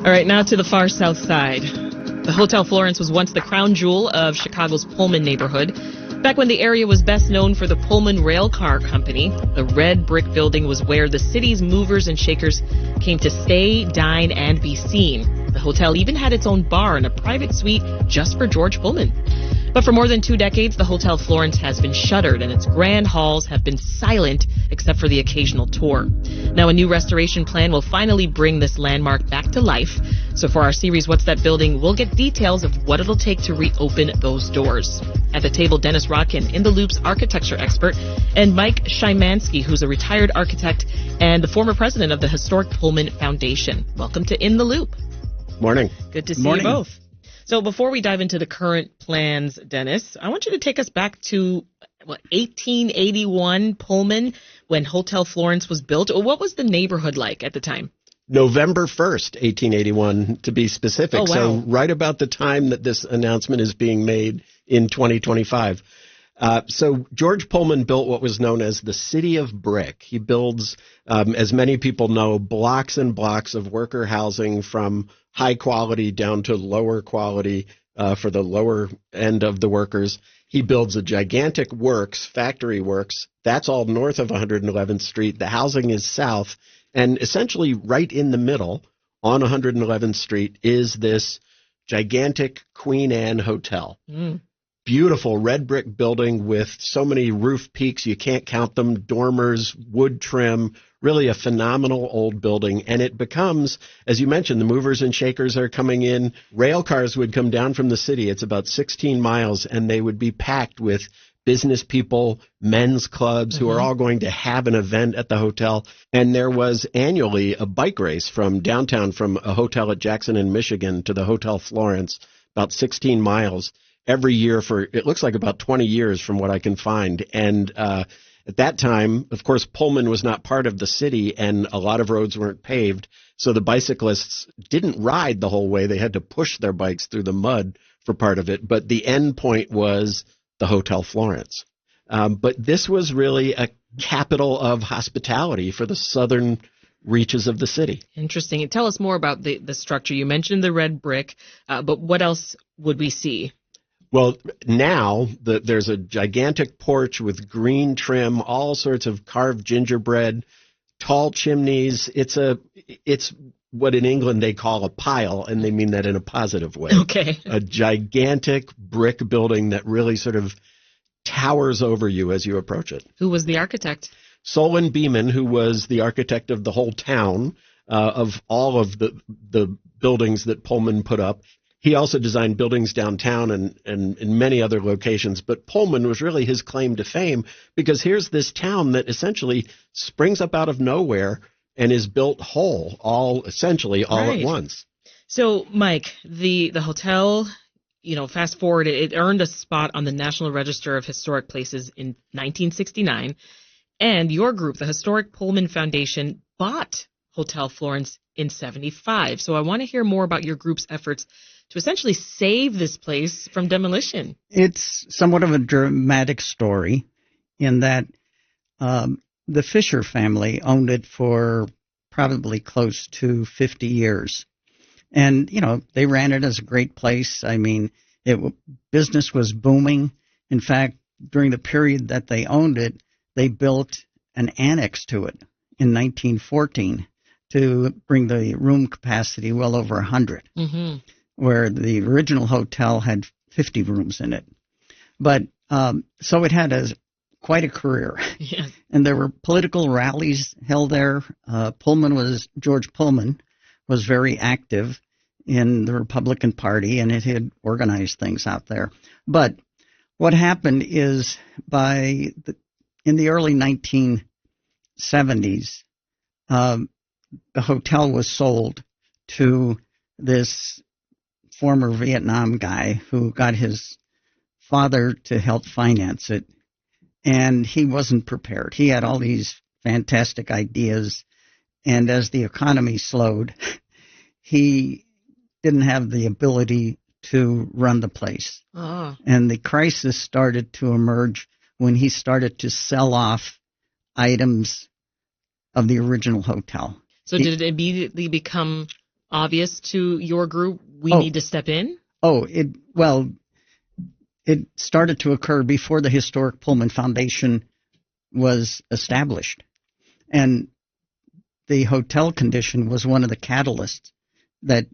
All right, now to the far south side. The Hotel Florence was once the crown jewel of Chicago's Pullman neighborhood. Back when the area was best known for the Pullman Railcar Company, the red brick building was where the city's movers and shakers came to stay, dine, and be seen. The hotel even had its own bar and a private suite just for George Pullman. But for more than 2 decades, the Hotel Florence has been shuttered and its grand halls have been silent except for the occasional tour. Now a new restoration plan will finally bring this landmark back to life. So for our series, What's That Building?, we'll get details of what it'll take to reopen those doors. At the table, Dennis Rodkin, In the Loop's architecture expert, and Mike Shymanski, who's a retired architect and the former president of the historic Pullman Foundation. Welcome to In the Loop. Morning. Good to see you both. So before we dive into the current plans, Dennis, I want you to take us back to 1881 Pullman, when Hotel Florence was built. What was the neighborhood like at the time? November 1st, 1881, to be specific. Oh, wow. So right about the time that this announcement is being made in 2025. So George Pullman built what was known as the City of Brick. He builds, as many people know, blocks and blocks of worker housing from high quality down to lower quality for the lower end of the workers. He builds a gigantic works, factory works. That's all north of 111th Street. The housing is south. And essentially right in the middle on 111th Street is this gigantic Queen Anne Hotel. Beautiful red brick building with so many roof peaks, you can't count them, dormers, wood trim, really a phenomenal old building. And it becomes, as you mentioned, the movers and shakers are coming in. Rail cars would come down from the city. It's about 16 miles, and they would be packed with business people, men's clubs who are all going to have an event at the hotel. And there was annually a bike race from downtown, from a hotel at Jackson in Michigan to the Hotel Florence, about 16 miles. Every year for, it looks like about 20 years from what I can find. And at that time, of course, Pullman was not part of the city and a lot of roads weren't paved. So the bicyclists didn't ride the whole way. They had to push their bikes through the mud for part of it. But the end point was the Hotel Florence. But this was really a capital of hospitality for the southern reaches of the city. Interesting. And tell us more about the structure. You mentioned the red brick, but what else would we see? Well, now there's a gigantic porch with green trim, all sorts of carved gingerbread, tall chimneys. It's what in England they call a pile, and they mean that in a positive way. Okay. A gigantic brick building that really sort of towers over you as you approach it. Who was the architect? Solon Beman, who was the architect of the whole town, of all of the buildings that Pullman put up. He also designed buildings downtown and in many other locations, but Pullman was really his claim to fame, because here's this town that essentially springs up out of nowhere and is built whole, all at once. So, Mike, the hotel, fast forward, it earned a spot on the National Register of Historic Places in 1969, and your group, the Historic Pullman Foundation, bought Hotel Florence in 75. So I want to hear more about your group's efforts to essentially save this place from demolition. It's somewhat of a dramatic story in that the Fisher family owned it for probably close to 50 years. And, they ran it as a great place. I mean, business was booming. In fact, during the period that they owned it, they built an annex to it in 1914 to bring the room capacity well over 100. Where the original hotel had 50 rooms in it. But so it had quite a career. Yes. And there were political rallies held there. George Pullman was very active in the Republican Party, and it had organized things out there. But what happened is in the early 1970s, the hotel was sold to this former Vietnam guy who got his father to help finance it, and he wasn't prepared. He had all these fantastic ideas, and as the economy slowed, he didn't have the ability to run the place. And the crisis started to emerge when he started to sell off items of the original hotel. So did it immediately become obvious to your group, we need to step in? It started to occur before the Historic Pullman Foundation was established. And the hotel condition was one of the catalysts that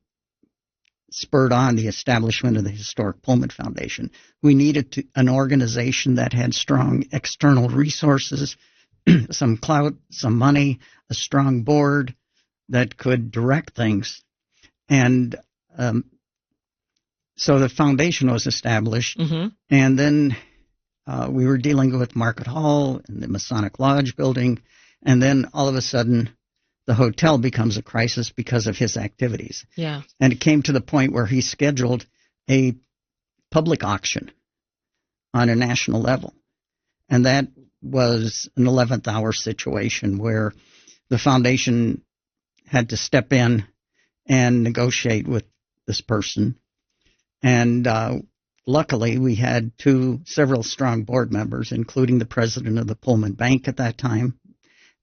spurred on the establishment of the Historic Pullman Foundation. We needed an organization that had strong external resources, some clout, some money, a strong board that could direct things. And so the foundation was established, and then we were dealing with Market Hall and the Masonic Lodge building, and then all of a sudden the hotel becomes a crisis because of his activities. Yeah. And it came to the point where he scheduled a public auction on a national level. And that was an 11th hour situation where the foundation had to step in and negotiate with this person. And luckily, we had several strong board members, including the president of the Pullman Bank at that time,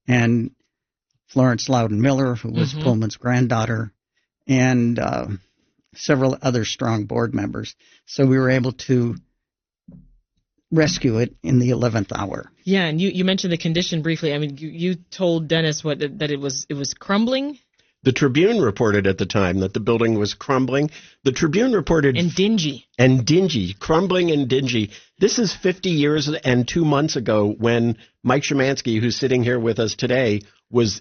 and Florence Loudon Miller, who was Pullman's granddaughter, and several other strong board members. So we were able to rescue it in the 11th hour. Yeah, and you mentioned the condition briefly. I mean, you told Dennis that it was crumbling. The Tribune reported at the time that the building was crumbling. The Tribune reported... And dingy. Crumbling and dingy. This is 50 years and 2 months ago when Mike Shymanski, who's sitting here with us today, was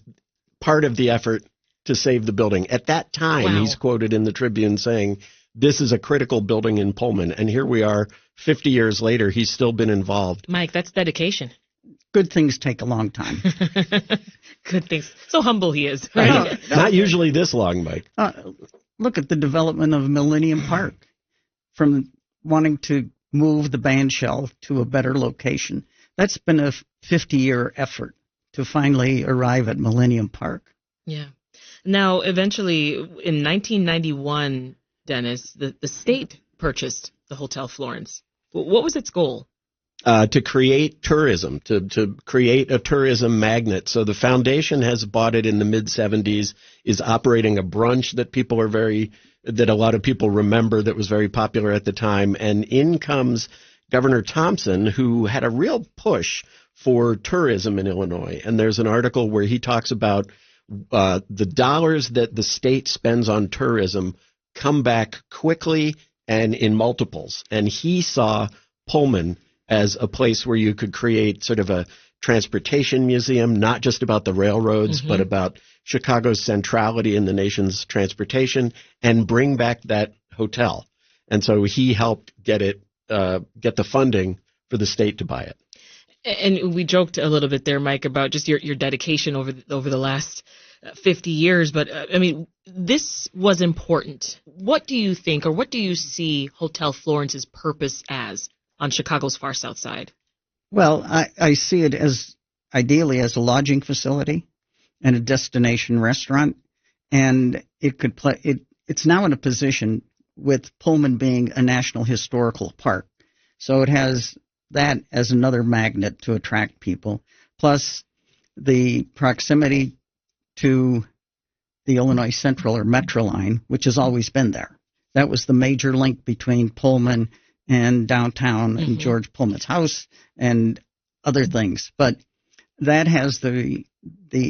part of the effort to save the building. At that time, he's quoted in the Tribune saying, this is a critical building in Pullman. And here we are, 50 years later, he's still been involved. Mike, that's dedication. Good things take a long time. Good things. So humble he is. Right? Not usually this long, Mike. Look at the development of Millennium Park. From wanting to move the band shell to a better location. That's been a 50-year effort to finally arrive at Millennium Park. Yeah. Now, eventually, in 1991, Dennis, the state purchased the Hotel Florence. What was its goal? To create tourism, to create a tourism magnet. So the foundation has bought it in the mid-'70s, is operating a brunch that a lot of people remember that was very popular at the time. And in comes Governor Thompson, who had a real push for tourism in Illinois. And there's an article where he talks about the dollars that the state spends on tourism come back quickly and in multiples. And he saw Pullman as a place where you could create sort of a transportation museum, not just about the railroads, but about Chicago's centrality in the nation's transportation, and bring back that hotel. And so he helped get the funding for the state to buy it. And we joked a little bit there, Mike, about just your dedication over the last 50 years. But I mean, this was important. What do you think, or what do you see Hotel Florence's purpose as on Chicago's far south side? Well, I see it as ideally as a lodging facility and a destination restaurant, and it could play. It's now in a position with Pullman being a national historical park, so it has that as another magnet to attract people. Plus, the proximity to the Illinois Central or Metro line, which has always been there. That was the major link between Pullman and downtown and George Pullman's house and other things. But that has the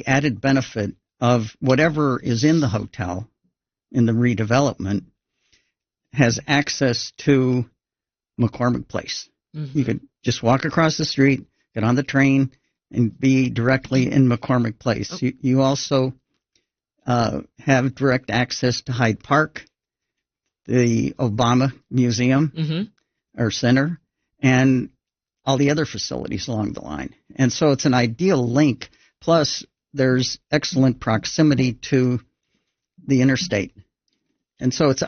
added benefit of whatever is in the hotel in the redevelopment has access to McCormick Place. You could just walk across the street, get on the train, and be directly in McCormick Place. You also have direct access to Hyde Park, the Obama Museum or Center, and all the other facilities along the line. And so it's an ideal link. Plus, there's excellent proximity to the interstate. And so it's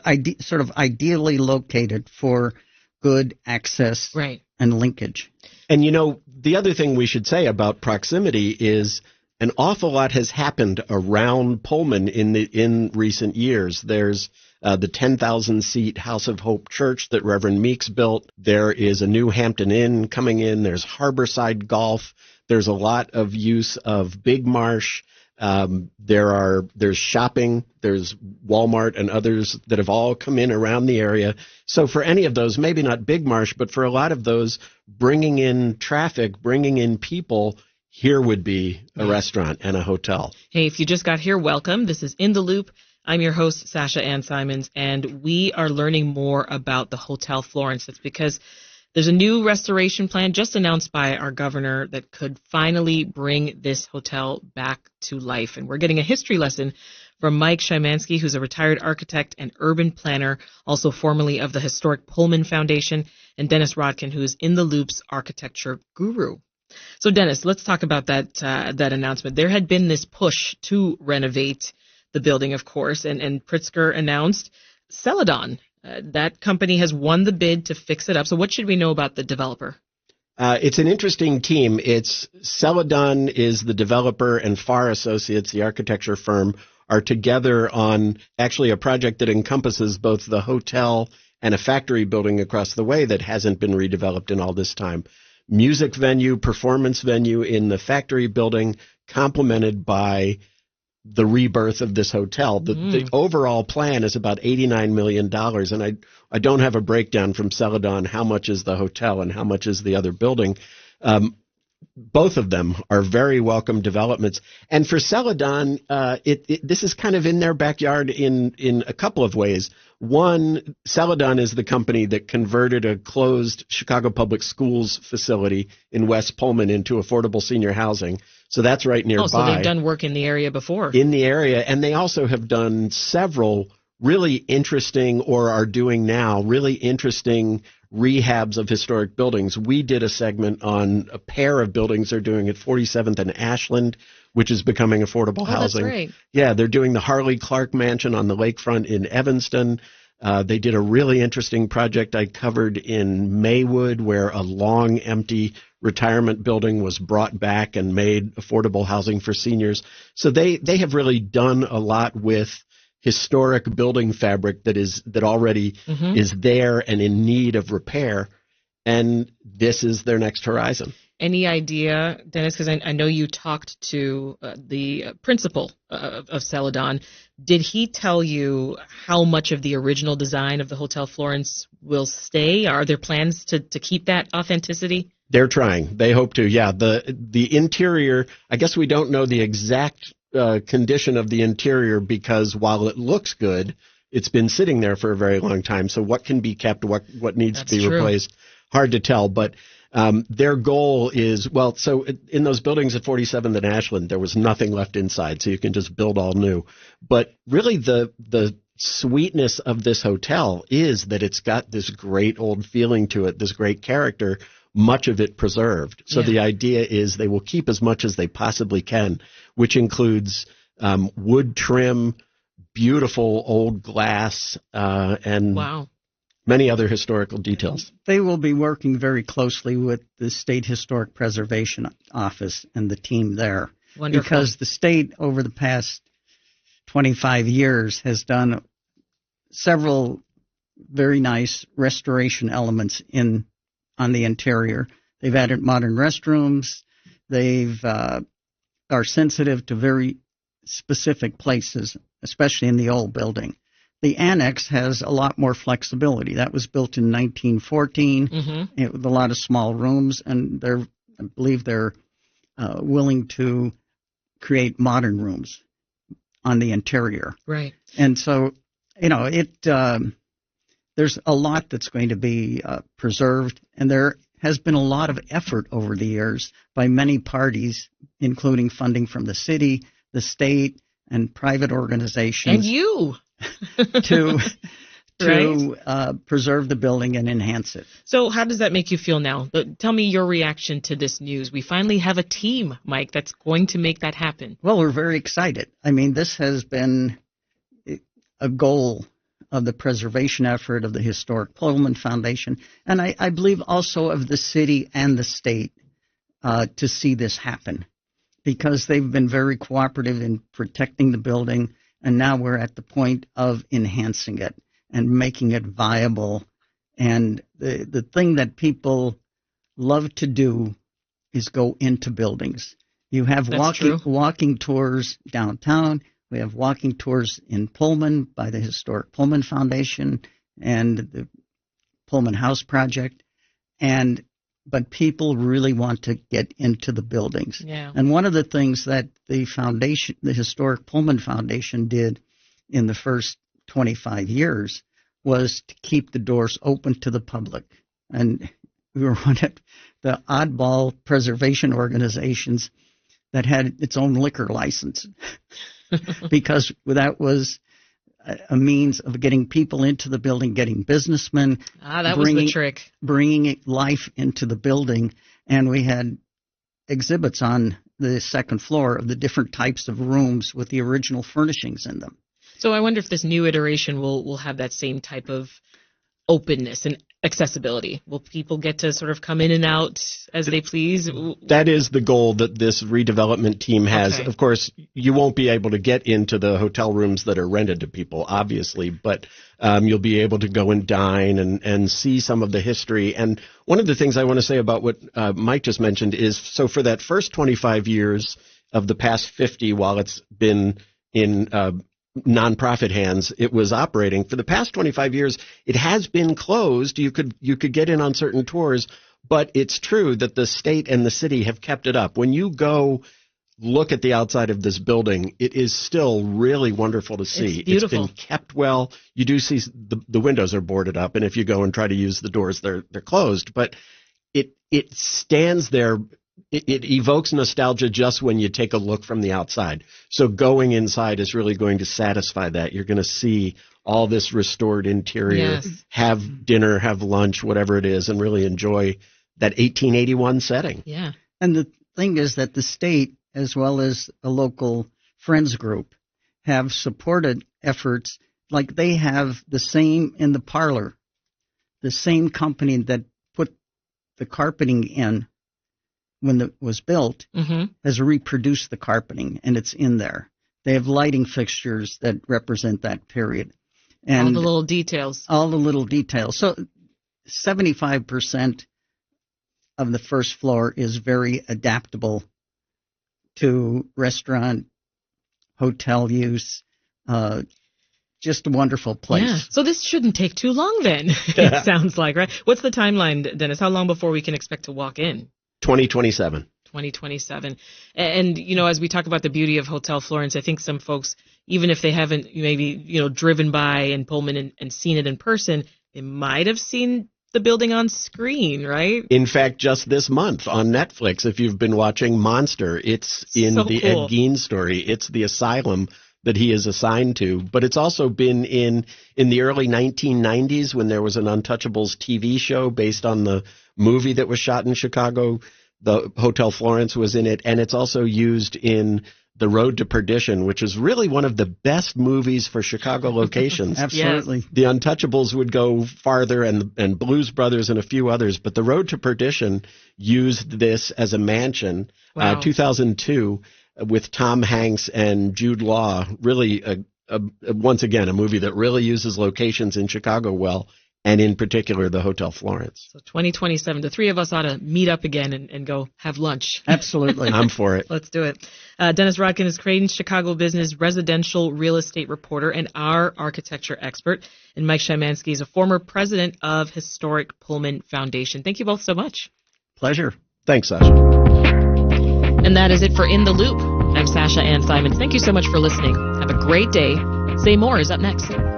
sort of ideally located for good access and linkage. And, you know, the other thing we should say about proximity is an awful lot has happened around Pullman in recent years. There's the 10,000-seat House of Hope Church that Reverend Meeks built. There is a new Hampton Inn coming in. There's Harborside Golf. There's a lot of use of Big Marsh. There's shopping, there's Walmart and others that have all come in around the area. So for any of those, maybe not Big Marsh, but for a lot of those, bringing in traffic, bringing in people, here would be a restaurant and a hotel. Hey, if you just got here, welcome. This is In the Loop. I'm your host, Sasha-Ann Simons, and we are learning more about the Hotel Florence. That's because there's a new restoration plan just announced by our governor that could finally bring this hotel back to life. And we're getting a history lesson from Mike Shymanski, who's a retired architect and urban planner, also formerly of the historic Pullman Foundation, and Dennis Rodkin, who is In the Loop's architecture guru. So, Dennis, let's talk about that announcement. There had been this push to renovate the building, of course, and Pritzker announced Celadon. That company has won the bid to fix it up. So what should we know about the developer? It's an interesting team. It's Celadon is the developer, and Farr Associates, the architecture firm, are together on actually a project that encompasses both the hotel and a factory building across the way that hasn't been redeveloped in all this time. Music venue, performance venue in the factory building, complemented by the rebirth of this hotel. The overall plan is about $89 million, and I don't have a breakdown from Celadon how much is the hotel and how much is the other building. Both of them are very welcome developments. And for Celadon, this is kind of in their backyard in a couple of ways. One, Celadon is the company that converted a closed Chicago Public Schools facility in West Pullman into affordable senior housing. So that's right nearby. Oh, so they've done work in the area before. In the area, and they also have done several really interesting, or are doing now, really interesting rehabs of historic buildings. We did a segment on a pair of buildings they're doing at 47th and Ashland, which is becoming affordable housing. That's right. Yeah, they're doing the Harley Clark Mansion on the lakefront in Evanston. They did a really interesting project I covered in Maywood, where a long empty retirement building was brought back and made affordable housing for seniors. So they have really done a lot with historic building fabric that already is there and in need of repair. And this is their next horizon. Any idea, Dennis, because I know you talked to the principal of Celadon. Did he tell you how much of the original design of the Hotel Florence will stay? Are there plans to keep that authenticity? They're trying. They hope to. Yeah, the interior, I guess we don't know the exact condition of the interior, because while it looks good, it's been sitting there for a very long time. So what can be kept, what needs to be replaced, hard to tell. But their goal is, so in those buildings at 47th and Ashland, there was nothing left inside, so you can just build all new. But really the sweetness of this hotel is that it's got this great old feeling to it, this great character, much of it preserved. So the idea is they will keep as much as they possibly can, which includes wood trim, beautiful old glass, and many other historical details. They will be working very closely with the State Historic Preservation Office and the team there. Wonderful. Because the state over the past 25 years has done several very nice restoration elements on the interior. They've added modern restrooms. They've are sensitive to very specific places, especially in the old building. The annex has a lot more flexibility. That was built in 1914 with a lot of small rooms, and I believe they're willing to create modern rooms on the interior. Right. And so, there's a lot that's going to be preserved, and there has been a lot of effort over the years by many parties, including funding from the city, the state, and private organizations. And you! to preserve the building and enhance it. So how does that make you feel now? Tell me your reaction to this news. We finally have a team, Mike, that's going to make that happen. Well, we're very excited. I mean, this has been a goal of the preservation effort of the Historic Pullman Foundation, and I believe also of the city and the state to see this happen, because they've been very cooperative in protecting the building, and now we're at the point of enhancing it and making it viable. And the thing that people love to do is go into buildings You have That's true. walking tours downtown. We have walking tours in Pullman by the Historic Pullman Foundation and the Pullman House Project. But people really want to get into the buildings. Yeah. And one of the things that the Historic Pullman Foundation did in the first 25 years was to keep the doors open to the public. And we were one of the oddball preservation organizations that had its own liquor license because that was a means of getting people into the building, getting businessmen. That was the trick. Bringing life into the building. And we had exhibits on the second floor of the different types of rooms with the original furnishings in them. So I wonder if this new iteration will have that same type of openness and accessibility. Will people get to sort of come in and out as they please? That is the goal that this redevelopment team has. Okay. Of course, you won't be able to get into the hotel rooms that are rented to people, obviously, but you'll be able to go and dine and see some of the history. And one of the things I want to say about what Mike just mentioned is, so for that first 25 years of the past 50, while it's been in nonprofit hands, it was operating. For the past 25 years, it has been closed. You could get in on certain tours, but it's true that the state and the city have kept it up. When you go look at the outside of this building, it is still really wonderful to see. It's beautiful. It's been kept well. You do see the windows are boarded up, and if you go and try to use the doors, they're closed. But it stands there. It evokes nostalgia just when you take a look from the outside. So going inside is really going to satisfy that. You're going to see all this restored interior, Yes. have dinner, have lunch, whatever it is, and really enjoy that 1881 setting. Yeah. And the thing is that the state, as well as a local friends group, have supported efforts. Like they have the same in the parlor, the same company that put the carpeting in when it was built has reproduced the carpeting, and it's in there. They have lighting fixtures that represent that period. And all the little details. All the little details. So 75% of the first floor is very adaptable to restaurant, hotel use, just a wonderful place. Yeah. So this shouldn't take too long then, it sounds like, right? What's the timeline, Dennis? How long before we can expect to walk in? 2027. 2027. And, you know, as we talk about the beauty of Hotel Florence, I think some folks, even if they haven't maybe, you know, driven by in Pullman and seen it in person, they might have seen the building on screen, right? In fact, just this month on Netflix, if you've been watching Monster, it's in the cool. Ed Gein story. It's the asylum that he is assigned to. But it's also been in the early 1990s when there was an Untouchables TV show based on the movie that was shot in Chicago. The Hotel Florence was in it. And it's also used in The Road to Perdition, which is really one of the best movies for Chicago locations. Absolutely. Yes. The Untouchables would go farther, and Blues Brothers and a few others, but The Road to Perdition used this as a mansion. Wow. 2002 with Tom Hanks and Jude Law. Really, once again, a movie that really uses locations in Chicago well, and in particular the Hotel Florence. So 2027, the three of us ought to meet up again and go have lunch. Absolutely. I'm for it. Let's do it. Dennis Rodkin is Crain's Chicago business residential real estate reporter and our architecture expert. And Mike Shymanski is a former president of Historic Pullman Foundation. Thank you both so much. Pleasure. Thanks, Sasha. And that is it for In the Loop. I'm Sasha-Ann Simons. Thank you so much for listening. Have a great day. Say More is up next.